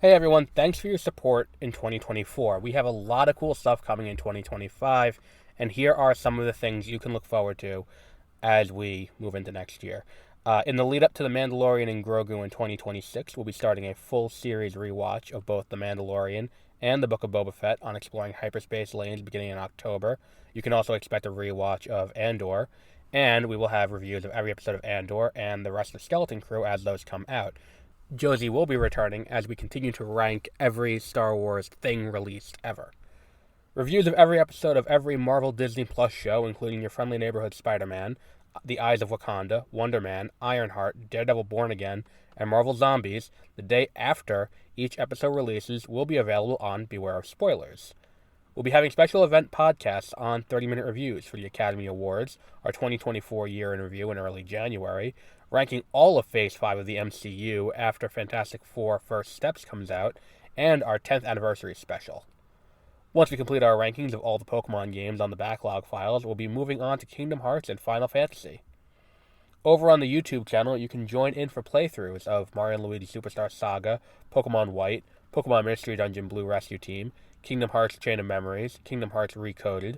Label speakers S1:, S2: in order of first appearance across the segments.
S1: Hey everyone, thanks for your support in 2024. We have a lot of cool stuff coming in 2025, and here are some of the things you can look forward to as we move into next year. In the lead up to The Mandalorian and Grogu in 2026, we'll be starting a full series rewatch of both The Mandalorian and The Book of Boba Fett on exploring hyperspace lanes beginning in October. You can also expect a rewatch of Andor, and we will have reviews of every episode of Andor and the rest of the Skeleton Crew as those come out. Josie will be returning as we continue to rank every Star Wars thing released ever. Reviews of every episode of every Marvel Disney Plus show, including Your Friendly Neighborhood Spider-Man, The Eyes of Wakanda, Wonder Man, Ironheart, Daredevil Born Again, and Marvel Zombies, the day after each episode releases, will be available on Beware of Spoilers. We'll be having special event podcasts on 30-minute reviews for the Academy Awards, our 2024 year in review in early January, ranking all of Phase 5 of the MCU after Fantastic Four First Steps comes out, and our 10th anniversary special. Once we complete our rankings of all the Pokemon games on the backlog files, we'll be moving on to Kingdom Hearts and Final Fantasy. Over on the YouTube channel, you can join in for playthroughs of Mario & Luigi Superstar Saga, Pokemon White, Pokemon Mystery Dungeon Blue Rescue Team, Kingdom Hearts Chain of Memories, Kingdom Hearts Recoded,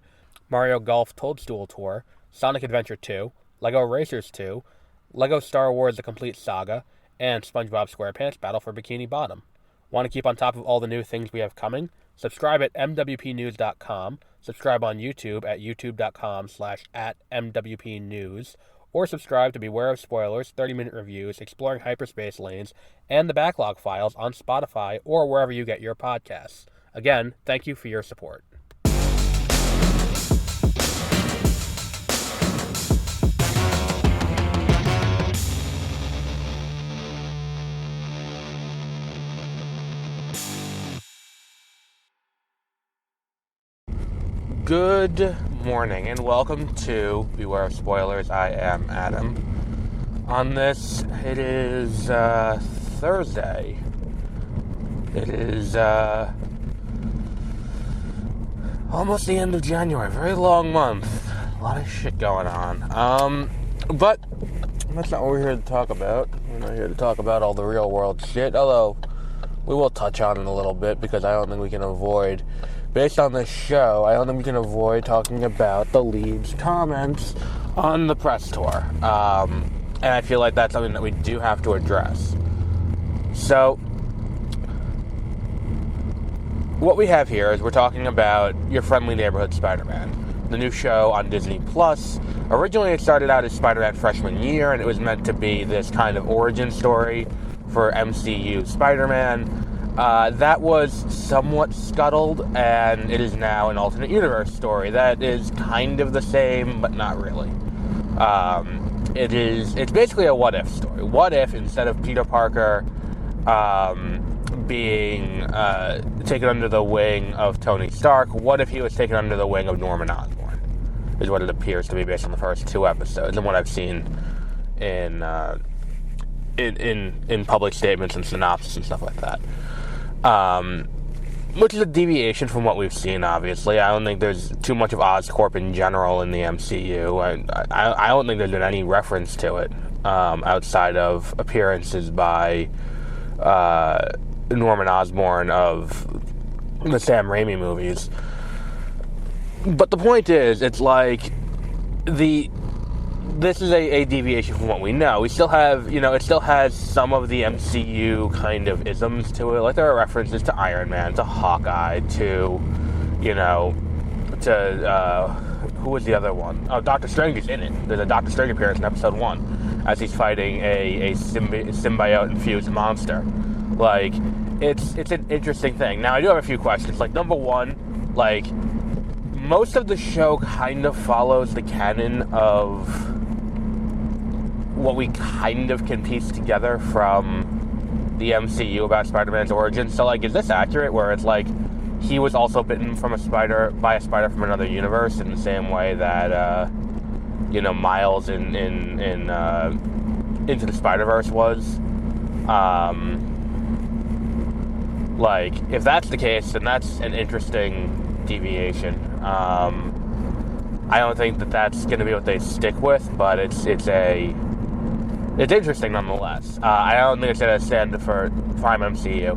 S1: Mario Golf Toadstool Tour, Sonic Adventure 2, LEGO Racers 2, LEGO Star Wars The Complete Saga, and SpongeBob SquarePants Battle for Bikini Bottom. Want to keep on top of all the new things we have coming? Subscribe at mwpnews.com, subscribe on YouTube at youtube.com/@mwpnews, or subscribe to Beware of Spoilers, 30-minute reviews, exploring hyperspace lanes, and the backlog files on Spotify or wherever you get your podcasts. Again, thank you for your support. Good morning and welcome to Beware of Spoilers. I am Adam. On this, it is Thursday. It is almost the end of January. Very long month. A lot of shit going on. But that's not what we're here to talk about. We're not here to talk about all the real world shit, although we will touch on it a little bit because I don't think we can avoid, based on this show, I don't think we can avoid talking about the lead's comments on the press tour. And I feel like that's something that we do have to address. So, what we have here is we're talking about Your Friendly Neighborhood Spider-Man, the new show on Disney Plus. Originally, it started out as Spider-Man freshman year, and it was meant to be this kind of origin story for MCU Spider-Man. That was somewhat scuttled, and it is now an alternate universe story that is kind of the same, but not really. It's basically a what-if story. What if, instead of Peter Parker being taken under the wing of Tony Stark, what if he was taken under the wing of Norman Osborn, is what it appears to be based on the first two episodes, and what I've seen in public statements and synopsis and stuff like that. Which is a deviation from what we've seen, obviously. I don't think there's too much of Oscorp in general in the MCU. I don't think there's been any reference to it outside of appearances by Norman Osborn of the Sam Raimi movies. But the point is, it's like this is a deviation from what we know. We still have, it still has some of the MCU kind of isms to it. Like, there are references to Iron Man, to Hawkeye, to who was the other one? Oh, Doctor Strange is in it. There's a Doctor Strange appearance in episode 1 as he's fighting a symbiote-infused monster. Like, it's an interesting thing. Now, I do have a few questions. Like, number one, like, most of the show kind of follows the canon of what we kind of can piece together from the MCU about Spider-Man's origin. So, like, is this accurate, where it's like he was also bitten by a spider from another universe in the same way that Miles in Into the Spider-Verse was? Like, if that's the case, then that's an interesting deviation. I don't think that that's going to be what they stick with, but it's interesting nonetheless. I don't think it's going to stand Prime MCU.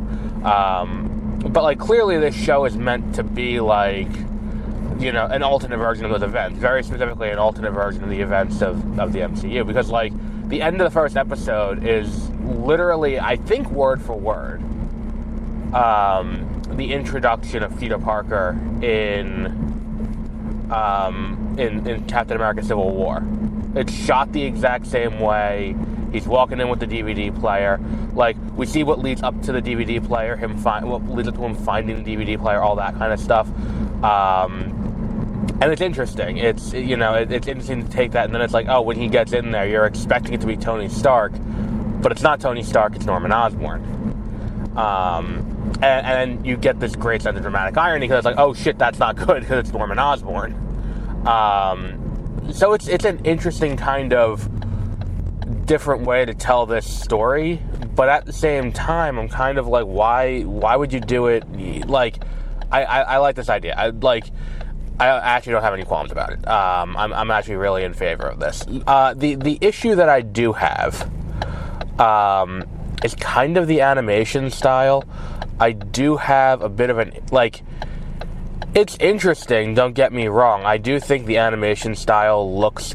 S1: But, like, clearly this show is meant to be, like, you know, an alternate version of those events. Very specifically an alternate version of the events of the MCU. Because, like, the end of the first episode is literally, I think, word for word, the introduction of Peter Parker in Captain America Civil War. It's shot the exact same way. He's walking in with the DVD player. Like, we see what leads up to the DVD player, what leads up to him finding the DVD player, all that kind of stuff. And it's interesting. It's, you know, it's interesting to take that, and then it's like, oh, when he gets in there, you're expecting it to be Tony Stark, but it's not Tony Stark, it's Norman Osborn. And you get this great sense of dramatic irony, because it's like, oh shit, that's not good, because it's Norman Osborn. So it's an interesting kind of different way to tell this story, but at the same time, I'm kind of like, why would you do it? Like, I like this idea. I actually don't have any qualms about it. I'm actually really in favor of this. The issue that I do have is kind of the animation style. I do have a bit of an, like, it's interesting, don't get me wrong. I do think the animation style looks,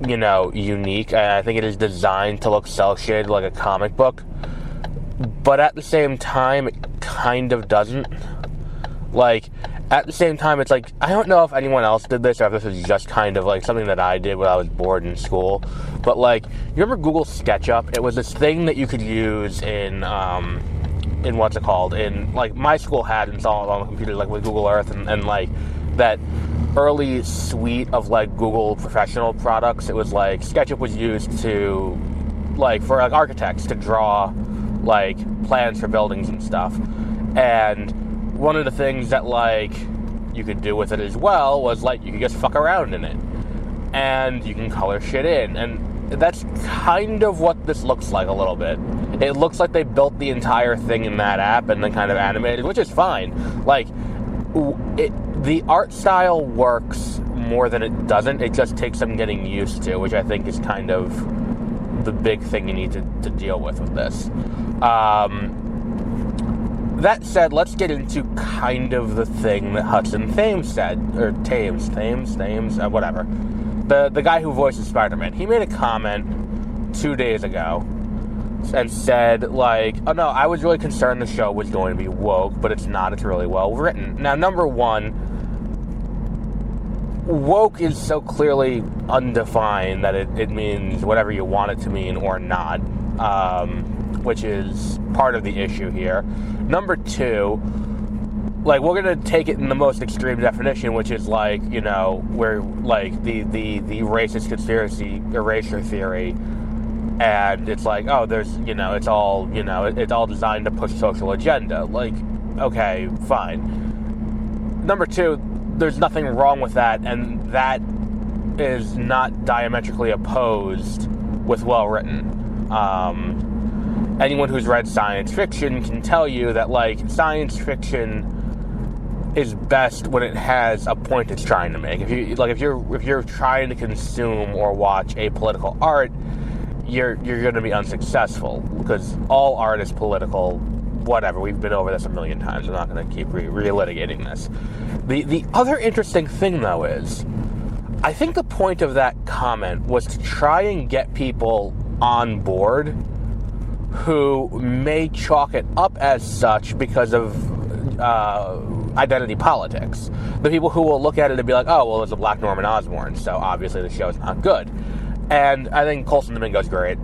S1: you know, unique. I think it is designed to look cel-shaded like a comic book. But at the same time, it kind of doesn't. Like, at the same time, it's like, I don't know if anyone else did this, or if this was just kind of like something that I did when I was bored in school. But, like, you remember Google SketchUp? It was this thing that you could use in what's it called? In, like, my school had installed on the computer, like, with Google Earth, and like, that early suite of, like, Google professional products. It was, like, SketchUp was used to, like, for, like, architects to draw, like, plans for buildings and stuff. And one of the things that, like, you could do with it as well was, like, you could just fuck around in it. And you can color shit in. And that's kind of what this looks like a little bit. It looks like they built the entire thing in that app and then kind of animated, which is fine. Like, the art style works more than it doesn't. It just takes some getting used to, which I think is kind of the big thing you need to deal with this. That said, let's get into kind of the thing that Hudson Thames said, or Thames, whatever. The guy who voices Spider-Man. He made a comment 2 days ago and said, like, oh no, I was really concerned the show was going to be woke, but it's not. It's really well written. Now, number one, woke is so clearly undefined that it means whatever you want it to mean or not, which is part of the issue here. Number two, like, we're going to take it in the most extreme definition, which is, like, you know, where, like, the racist conspiracy erasure theory, and it's like, oh, there's, you know, it's all designed to push social agenda. Like, okay, fine. Number two, there's nothing wrong with that, and that is not diametrically opposed with well-written. Anyone who's read science fiction can tell you that, like, science fiction is best when it has a point it's trying to make. If you're trying to consume or watch apolitical art, you're going to be unsuccessful, because all art is political. Whatever, we've been over this a million times. I'm not going to keep relitigating this. The other interesting thing, though, is I think the point of that comment was to try and get people on board who may chalk it up as such because of identity politics. The people who will look at it and be like, oh, well, there's a black Norman Osborn, so obviously the show's not good. And I think Coulson Domingo's great.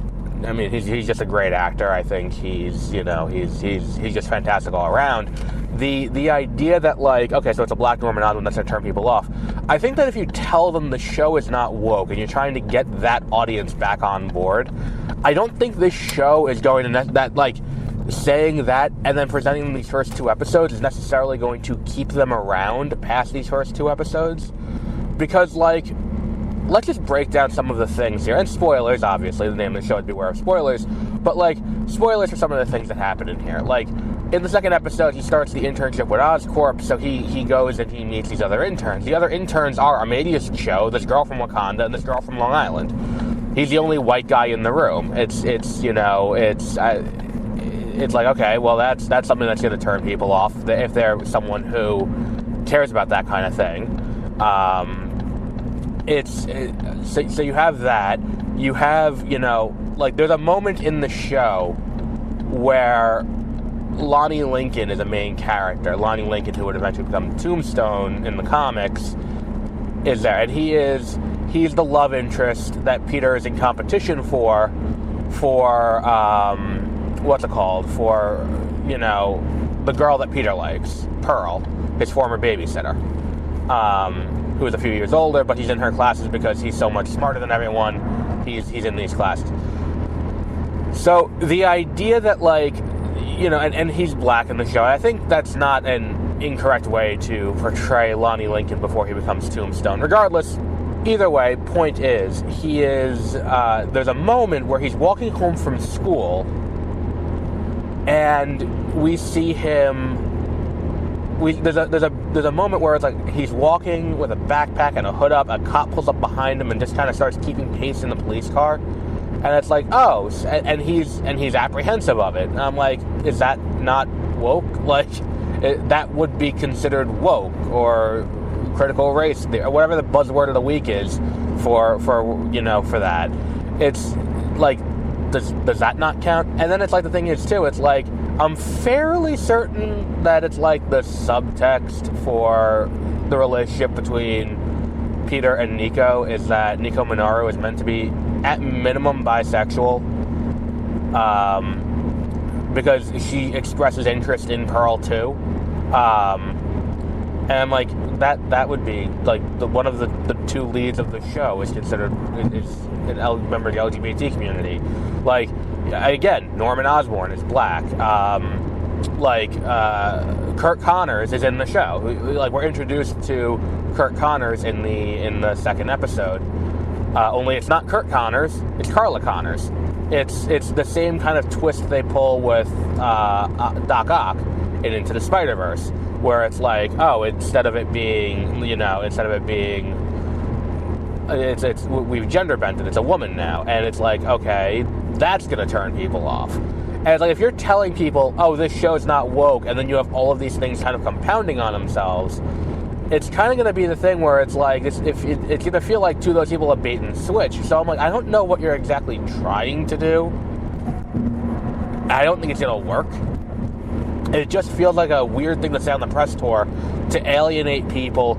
S1: I mean, he's just a great actor. I think he's just fantastic all around. The idea that, like, okay, so it's a black Norman Osborn, that's going to turn people off. I think that if you tell them the show is not woke and you're trying to get that audience back on board, I don't think this show is going to that like, saying that and then presenting them these first 2 episodes is necessarily going to keep them around past these first 2 episodes. Because, like, let's just break down some of the things here. And spoilers, obviously, the name of the show is Beware of Spoilers. But, like, spoilers for some of the things that happen in here. Like, in the second episode, he starts the internship with Oscorp, so he goes and he meets these other interns. The other interns are Amadeus Cho, this girl from Wakanda, and this girl from Long Island. He's the only white guy in the room. it's like, okay, well, that's something that's going to turn people off if they're someone who cares about that kind of thing. So you have that. You have, like, there's a moment in the show where Lonnie Lincoln is a main character. Lonnie Lincoln, who would eventually become Tombstone in the comics, is there, and he's the love interest that Peter is in competition for what's it called? For, the girl that Peter likes, Pearl, his former babysitter, who is a few years older, but he's in her classes because he's so much smarter than everyone. He's in these classes. So the idea that, like, and he's black in the show, I think that's not an incorrect way to portray Lonnie Lincoln before he becomes Tombstone. Regardless, either way, point is, there's a moment where he's walking home from school, and we see him, there's a moment where it's like, he's walking with a backpack and a hood up, a cop pulls up behind him and just kind of starts keeping pace in the police car, and it's like, oh, and he's apprehensive of it, and I'm like, is that not woke? Like, that would be considered woke, or critical race, or whatever the buzzword of the week is for that. It's like, does that not count? And then it's like, the thing is too, it's like, I'm fairly certain that it's like the subtext for the relationship between Peter and Nico is that Nico Minoru is meant to be at minimum bisexual, because she expresses interest in Pearl too, and I'm like, that would be like one of the two leads of the show is considered is a member of the LGBT community. Like, again, Norman Osborn is black. Kurt Connors is in the show. We're introduced to Kurt Connors in the second episode. Only it's not Kurt Connors, it's Carla Connors. It's the same kind of twist they pull with Doc Ock in Into the Spider-Verse, where it's like, oh, instead of it being we've gender bent it, it's a woman now, and it's like, okay, that's gonna turn people off. And it's like, if you're telling people, oh, this show's not woke, and then you have all of these things kind of compounding on themselves, it's kind of going to be the thing where it's like, it's going to feel like two of those people are bait and switch. So I'm like, I don't know what you're exactly trying to do. I don't think it's going to work. It just feels like a weird thing to say on the press tour to alienate people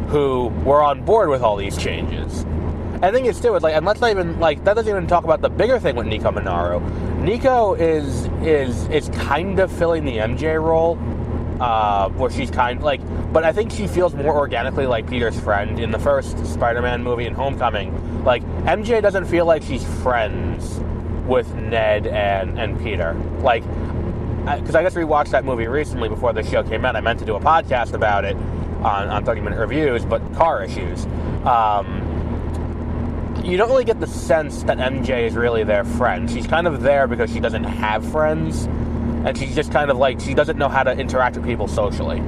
S1: who were on board with all these changes. And the thing is, too, it's like, and let's not even, like, that doesn't even talk about the bigger thing with Nico Minoru. Nico is kind of filling the MJ role, where she's kind of, like, but I think she feels more organically like Peter's friend in the first Spider-Man movie in Homecoming. Like, MJ doesn't feel like she's friends with Ned and Peter. Like, because I just rewatched that movie recently before the show came out. I meant to do a podcast about it on 30-minute reviews, but car issues. You don't really get the sense that MJ is really their friend. She's kind of there because she doesn't have friends, and she's just kind of like, she doesn't know how to interact with people socially.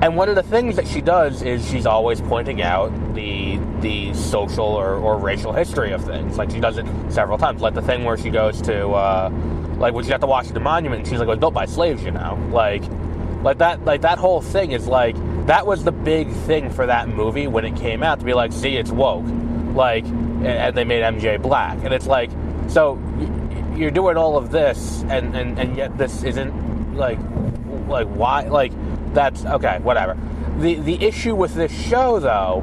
S1: And one of the things that she does is she's always pointing out the social or racial history of things. Like, she does it several times. Like the thing where she goes to, like when she's at the Washington Monument, and she's like, it was built by slaves, you know? Like that whole thing is like, that was the big thing for that movie when it came out, to be like, see, it's woke. Like, and they made MJ black. And it's like, so you're doing all of this, and yet this isn't, like why? Like, that's, okay, whatever. The issue with this show, though,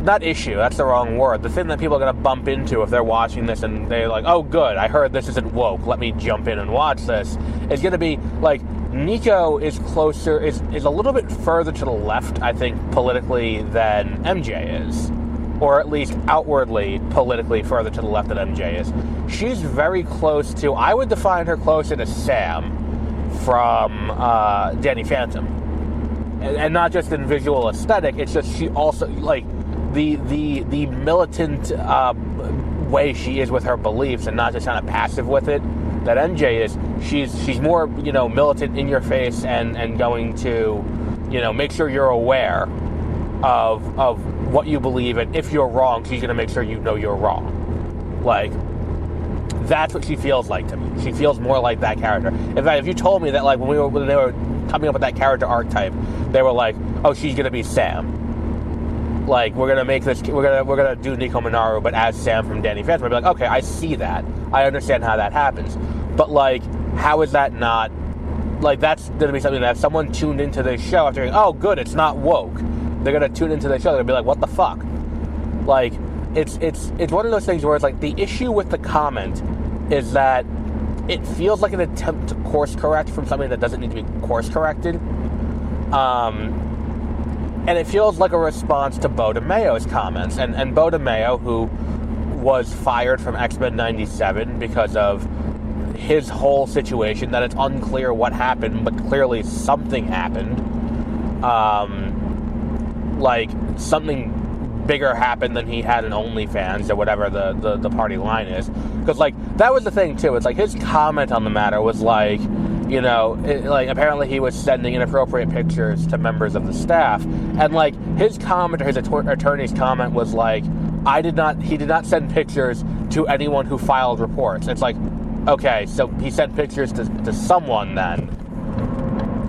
S1: not issue, that's the wrong word. The thing that people are going to bump into if they're watching this and they're like, oh, good, I heard this isn't woke, let me jump in and watch this, is going to be, like, Nico is closer, is a little bit further to the left, I think, politically than MJ is. Or at least outwardly, politically further to the left than MJ is. She's very close to, I would define her closer to Sam from Danny Phantom. And not just in visual aesthetic, it's just she also, like, the militant way she is with her beliefs and not just kind of passive with it that MJ is. She's more, militant in your face and going to, make sure you're aware of what you believe, and if you're wrong, she's going to make sure you know you're wrong. Like, that's what she feels like to me. She feels more like that character. In fact, if you told me that, like, when they were coming up with that character archetype, they were like, oh, she's gonna be Sam. Like, we're gonna make this, we're gonna do Nico Minoru, but as Sam from Danny Phantom. I'd be like, okay, I see that. I understand how that happens. But, like, how is that not, like, that's gonna be something that if someone tuned into this show after going, oh, good, it's not woke, they're gonna tune into the show, they're gonna be like, what the fuck? Like, it's one of those things where it's like, the issue with the comment is that it feels like an attempt to course correct from something that doesn't need to be course corrected. And it feels like a response to Bo DeMayo's comments. And Bo DeMayo, who was fired from X-Men 97 because of his whole situation, that it's unclear what happened, but clearly something happened. Like, something bigger happened than he had in OnlyFans, or whatever the party line is. Because, like, that was the thing, too. It's like, his comment on the matter was like, you know, like, apparently he was sending inappropriate pictures to members of the staff. And, like, his comment, or his attorney's comment was like, he did not send pictures to anyone who filed reports. It's like, okay, so he sent pictures to someone then.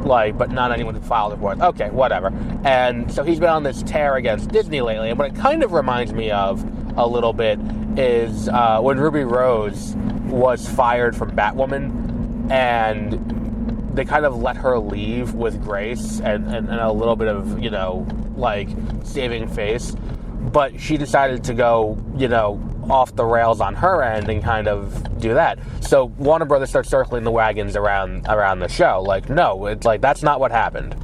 S1: Like, but not anyone who filed reports. Okay, whatever. And so he's been on this tear against Disney lately. And what it kind of reminds me of a little bit is when Ruby Rose was fired from Batwoman, and they kind of let her leave with grace and a little bit of, you know, like, saving face. But she decided to go, you know, off the rails on her end and kind of do that. So Warner Brothers starts circling the wagons around the show. Like, no, it's like, that's not what happened.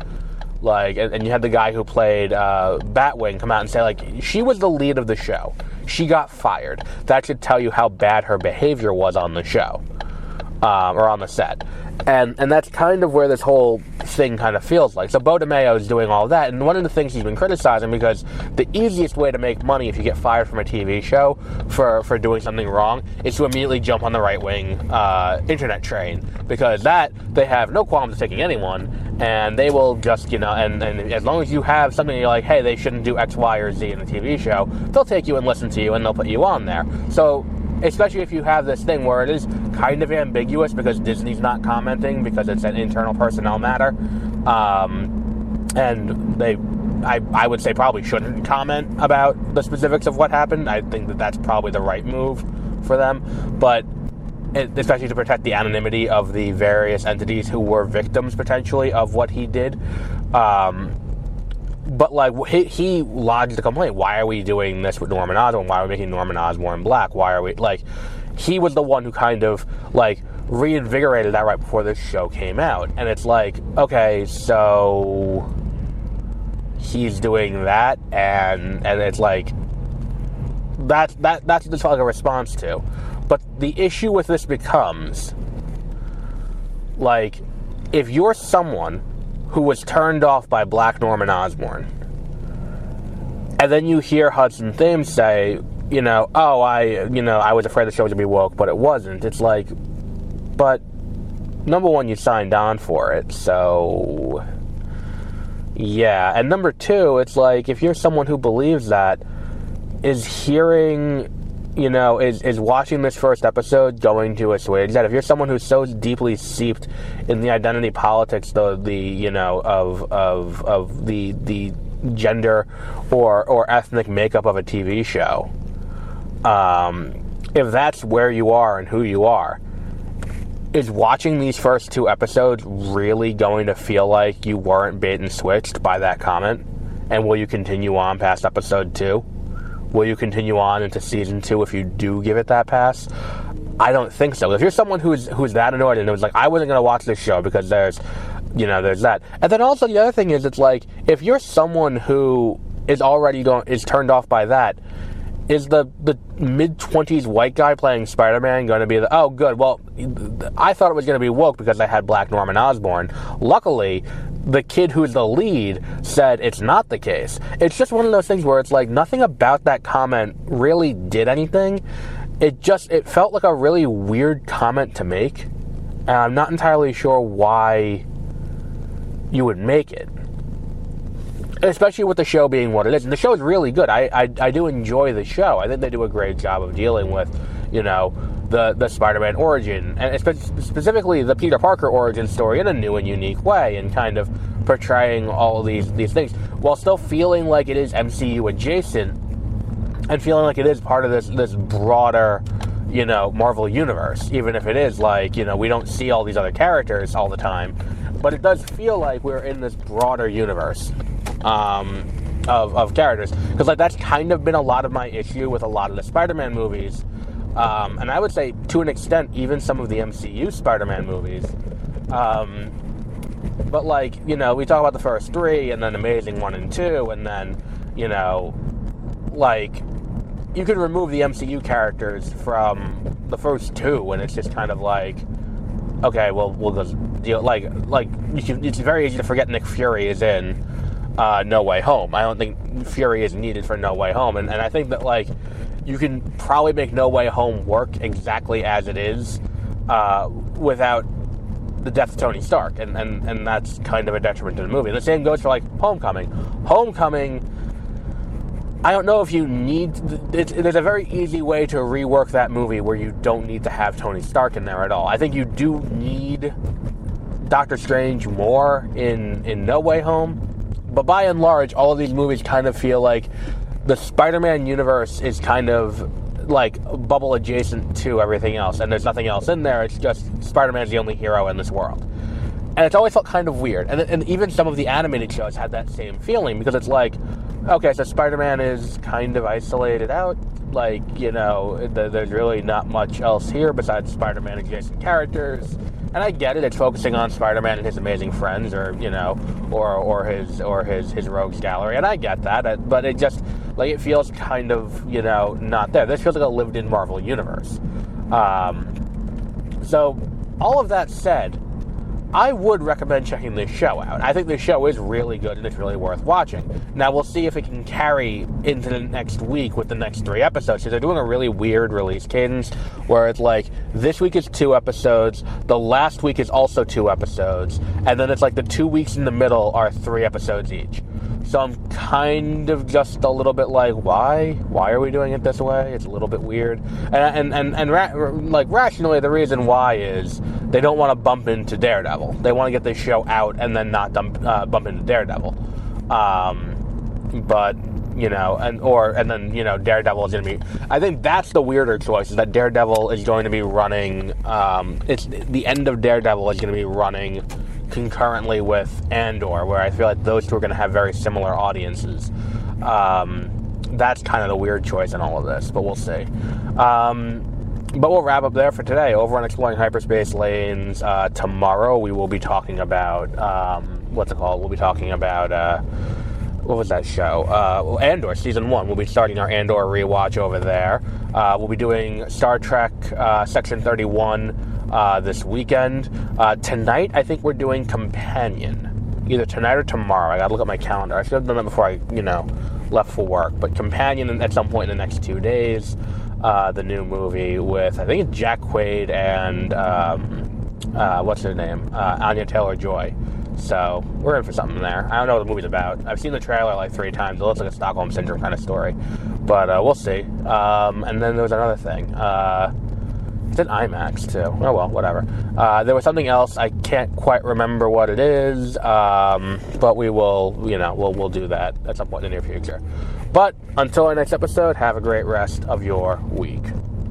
S1: Like, and you had the guy who played Batwing come out and say, like, she was the lead of the show. She got fired. That should tell you how bad her behavior was on the show, or on the set. And that's kind of where this whole thing kind of feels like. So Bo DeMayo is doing all that, and one of the things he's been criticizing, because the easiest way to make money if you get fired from a TV show for doing something wrong is to immediately jump on the right-wing internet train, because that, they have no qualms taking anyone, and they will just, you know, and as long as you have something you're like, hey, they shouldn't do X, Y, or Z in a TV show, they'll take you and listen to you, and they'll put you on there. So, especially if you have this thing where it is kind of ambiguous because Disney's not commenting because it's an internal personnel matter, and I would say probably shouldn't comment about the specifics of what happened. I think that that's probably the right move for them, but especially to protect the anonymity of the various entities who were victims potentially of what he did. But, like, he lodged the complaint. Why are we doing this with Norman Osborn? Why are we making Norman Osborn black? Why are we, like, he was the one who kind of, like, reinvigorated that right before this show came out. And it's like, okay, so he's doing that, and it's like, that's just like a response to. But the issue with this becomes, like, if you're someone who was turned off by Black Norman Osborn, and then you hear Hudson Thames say, you know, oh, I was afraid the show was going to be woke, but it wasn't. It's like, but number one, you signed on for it, so yeah. And number two, it's like, if you're someone who believes that, is hearing, you know, is watching this first episode going to assuage that? If you're someone who's so deeply seeped in the identity politics, the you know, of the gender or ethnic makeup of a TV show, if that's where you are and who you are, is watching these first two episodes really going to feel like you weren't bait and switched by that comment? And will you continue on past episode 2? Will you continue on into season 2 if you do give it that pass? I don't think so. If you're someone who's that annoyed and it was like, I wasn't going to watch this show because there's that. And then also the other thing is, it's like, if you're someone who is already is turned off by that, is the mid-20s white guy playing Spider-Man going to be oh, good, well, I thought it was going to be woke because I had Black Norman Osborn. Luckily, the kid who's the lead said it's not the case. It's just one of those things where it's like, nothing about that comment really did anything. It felt like a really weird comment to make, and I'm not entirely sure why you would make it. Especially with the show being what it is. And the show is really good. I do enjoy the show. I think they do a great job of dealing with, you know, the Spider-Man origin, and specifically the Peter Parker origin story in a new and unique way, and kind of portraying all these things, while still feeling like it is MCU adjacent, and feeling like it is part of this broader, Marvel universe, even if it is like, we don't see all these other characters all the time, but it does feel like we're in this broader universe of characters, because like that's kind of been a lot of my issue with a lot of the Spider-Man movies, and I would say to an extent even some of the MCU Spider-Man movies, but like, we talk about the first three, and then Amazing 1 and 2, and then, like, you can remove the MCU characters from the first two, and it's just kind of like, okay, well, we'll just deal, it's very easy to forget Nick Fury is in No Way Home. I don't think Fury is needed for No Way Home, and I think that, like, you can probably make No Way Home work exactly as it is without the death of Tony Stark, and that's kind of a detriment to the movie. And the same goes for, like, Homecoming. Homecoming, I don't know if you need... There's a very easy way to rework that movie where you don't need to have Tony Stark in there at all. I think you do need Doctor Strange more in No Way Home, but by and large, all of these movies kind of feel like the Spider-Man universe is kind of like bubble adjacent to everything else, and there's nothing else in there. It's just Spider-Man's the only hero in this world. And it's always felt kind of weird. And even some of the animated shows had that same feeling, because it's like, okay, so Spider-Man is kind of isolated out. Like, there's really not much else here besides Spider-Man adjacent characters. And I get it, it's focusing on Spider-Man and his amazing friends, or his rogues gallery, and I get that, but it just, like, it feels kind of, not there. This feels like a lived-in Marvel universe. So, all of that said, I would recommend checking this show out. I think this show is really good, and it's really worth watching. Now, we'll see if it can carry into the next week with the next 3 episodes, because they're doing a really weird release cadence, where it's like, this week is 2 episodes, the last week is also 2 episodes, and then it's like the 2 weeks in the middle are 3 episodes each. So I'm kind of just a little bit like, why? Why are we doing it this way? It's a little bit weird. And rationally, the reason why is they don't want to bump into Daredevil. They want to get this show out and then not bump into Daredevil. But, Daredevil is going to be... I think that's the weirder choice, is that Daredevil is going to be running... it's the end of Daredevil is going to be running concurrently with Andor, where I feel like those two are going to have very similar audiences. That's kind of the weird choice in all of this, but we'll see. But we'll wrap up there for today. Over on Exploring Hyperspace Lanes, tomorrow we will be talking about, We'll be talking about, what was that show? Andor, Season 1. We'll be starting our Andor rewatch over there. We'll be doing Star Trek Section 31 this weekend. Tonight, I think we're doing Companion. Either tonight or tomorrow. I gotta look at my calendar. I should have done that before I, left for work. But Companion at some point in the next 2 days. The new movie with, I think it's Jack Quaid and, what's her name? Anya Taylor-Joy. So, we're in for something there. I don't know what the movie's about. I've seen the trailer like 3 times. It looks like a Stockholm Syndrome kind of story. But, we'll see. And then there was another thing. It's in IMAX, too. Oh, well, whatever. There was something else. I can't quite remember what it is. But we will, we'll do that at some point in the near future. But, until our next episode, have a great rest of your week.